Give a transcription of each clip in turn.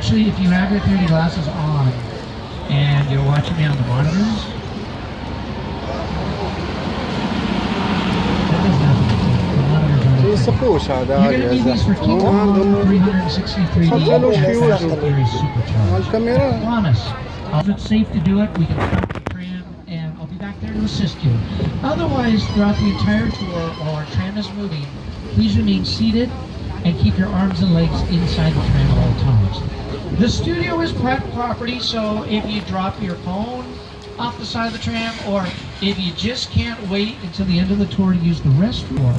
actually, if you have your 3D glasses on and you're watching me on the monitors, that does nothing. The monitors are Sì, sapusa You're da going to need these for King Kong 363D. Fatelo That's chiuso. very Al supercharged. camera. I promise. If it's safe to do it, we can stop the tram and I'll be back there to assist you. Otherwise, throughout the entire tour, while our tram is moving, please remain seated and keep your arms and legs inside the tram at all times. The studio is private property, so if you drop your phone off the side of the tram, or if you just can't wait until the end of the tour to use the restroom,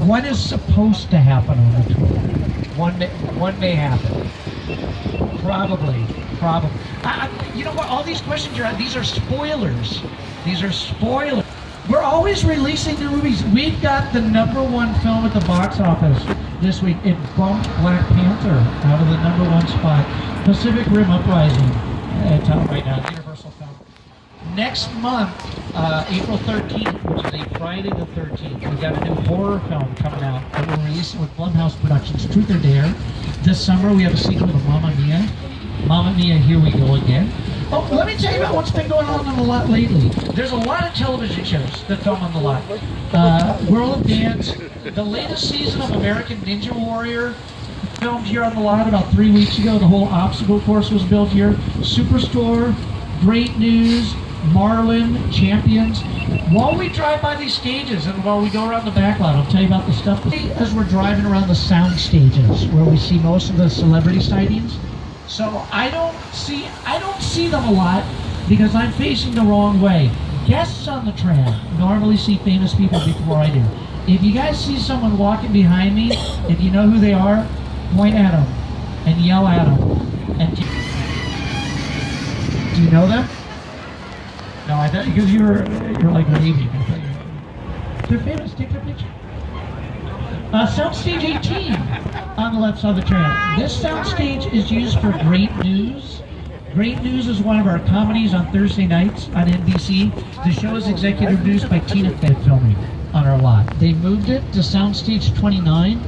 what is supposed to happen on the tour? One may happen. Probably. You know what? All these questions these are spoilers. These are spoilers. We're always releasing new movies. We've got the #1 film at the box office this week. It bumped Black Panther out of the #1 spot. Pacific Rim Uprising, it's out right now, Universal film. Next month, April 13th, which is a Friday the 13th, we've got a new horror film coming out that we're releasing with Blumhouse Productions, Truth or Dare. This summer we have a sequel to Mamma Mia. Mamma Mia, Here We Go Again. Oh, let me tell you about what's been going on the lot lately. There's a lot of television shows that film on the lot. World of Dance, the latest season of American Ninja Warrior filmed here on the lot about 3 weeks ago. The whole obstacle course was built here. Superstore, Great News, Marlin, Champions. While we drive by these stages and while we go around the back lot, I'll tell you about the stuff as we're driving around the sound stages where we see most of the celebrity sightings. So I don't see them a lot because I'm facing the wrong way. Guests on the tram normally see famous people before I do. If you guys see someone walking behind me, if you know who they are, point at them and yell at them. And do you know them? No, I thought because you're like waving. They're famous. Take their picture. Soundstage 18 on the left side of the tram. This soundstage is used for Great News. Great News is one of our comedies on Thursday nights on NBC. The show is executive produced by Tina Fey filming on our lot. They moved it to Soundstage 29.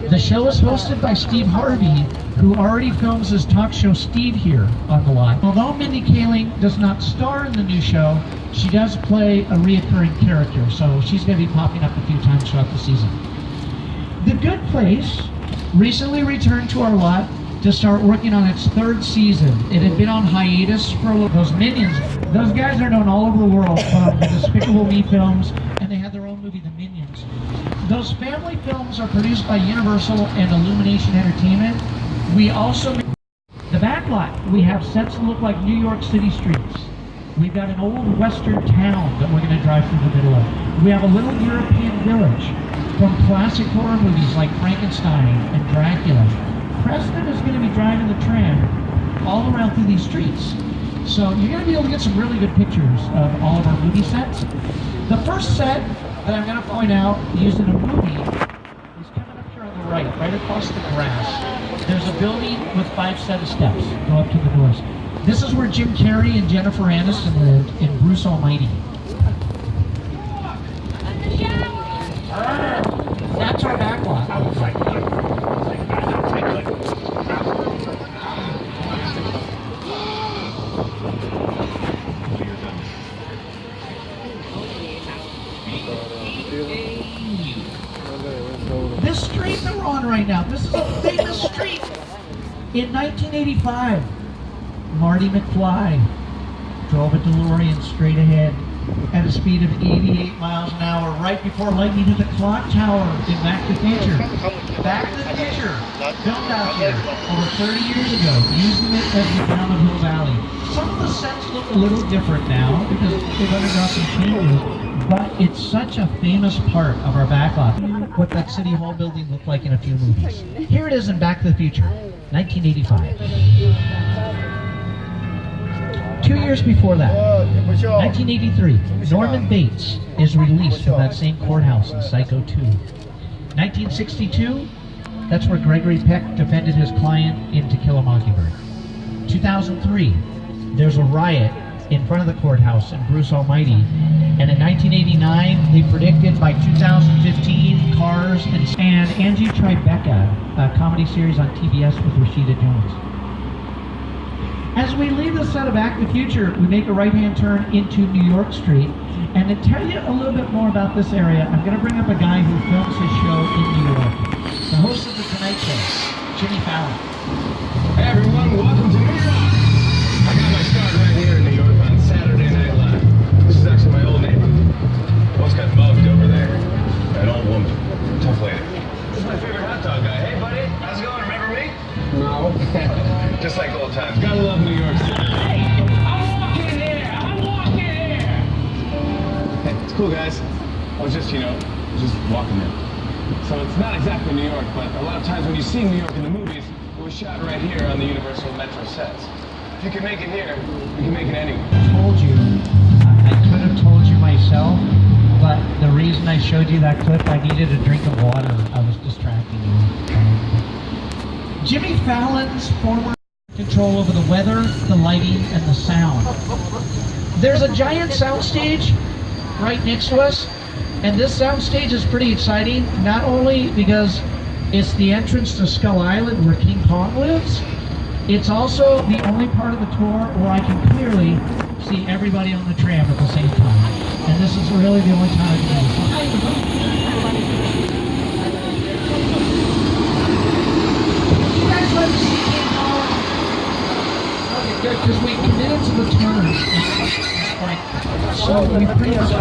The show is hosted by Steve Harvey, who already films his talk show Steve here on the lot. Although Mindy Kaling does not star in the new show, she does play a reoccurring character, so she's going to be popping up a few times throughout the season. The Good Place recently returned to our lot to start working on its 3rd season. It had been on hiatus for a little. Those Minions, those guys are known all over the world from the Despicable Me films, and they had their own movie, The Minions. Those family films are produced by Universal and Illumination Entertainment. We also, the back lot, we have sets that look like New York City streets. We've got an old western town that we're going to drive through the middle of. We have a little European village from classic horror movies like Frankenstein and Dracula. Preston is going to be driving the tram all around through these streets. So you're going to be able to get some really good pictures of all of our movie sets. The first set that I'm going to point out used in a movie is coming up here on the right across the grass. There's a building with 5 set of steps. Go up to the doors. This is where Jim Carrey and Jennifer Aniston lived in Bruce Almighty. That's our back lot. This street that we're on right now, this is a famous street. In 1985, Marty McFly drove a DeLorean straight ahead at a speed of 88 miles an hour right before lightning hit the clock tower in Back to the Future. Back to the Future, filmed out here over 30 years ago, using it as the town of Hill Valley. Some of the sets look a little different now because they've undergone some changes, but it's such a famous part of our backlot. What that City Hall building looked like in a few movies. Here it is in Back to the Future, 1985. 2 years before that, 1983, Norman Bates is released from that same courthouse in Psycho 2. 1962, that's where Gregory Peck defended his client in To Kill a Mockingbird. 2003, there's a riot in front of the courthouse in Bruce Almighty. And in 1989, they predicted by 2015, Cars and Angie Tribeca, a comedy series on TBS with Rashida Jones. As we leave the set of Back to the Future, we make a right-hand turn into New York Street. And to tell you a little bit more about this area, I'm going to bring up a guy who films his show in New York. The host of The Tonight Show, Jimmy Fallon. Hey everyone, welcome to New York! I got my start right here in New York on Saturday Night Live. This is actually my old neighborhood. Almost got mugged over there. An old woman. Tough lady. This is my favorite hot dog guy. Hey buddy, how's it going? Remember me? No. Just like old times. Gotta love New York City. Hey, I'm walking here! I'm walking here! Hey, it's cool guys. I was just, just walking there. So it's not exactly New York, but a lot of times when you see New York in the movies, it was shot right here on the Universal Metro sets. If you can make it here, you can make it anywhere. Told you, I could have told you myself, but the reason I showed you that clip, I needed a drink of water. I was distracting you. Jimmy Fallon's former control over the weather, the lighting, and the sound. There's a giant soundstage right next to us, and this soundstage is pretty exciting, not only because it's the entrance to Skull Island where King Kong lives, it's also the only part of the tour where I can clearly see everybody on the tram at the same time. And this is really the only time I can do it. You guys like to see King Kong? Okay, good, because we committed to the turn. So we pretty much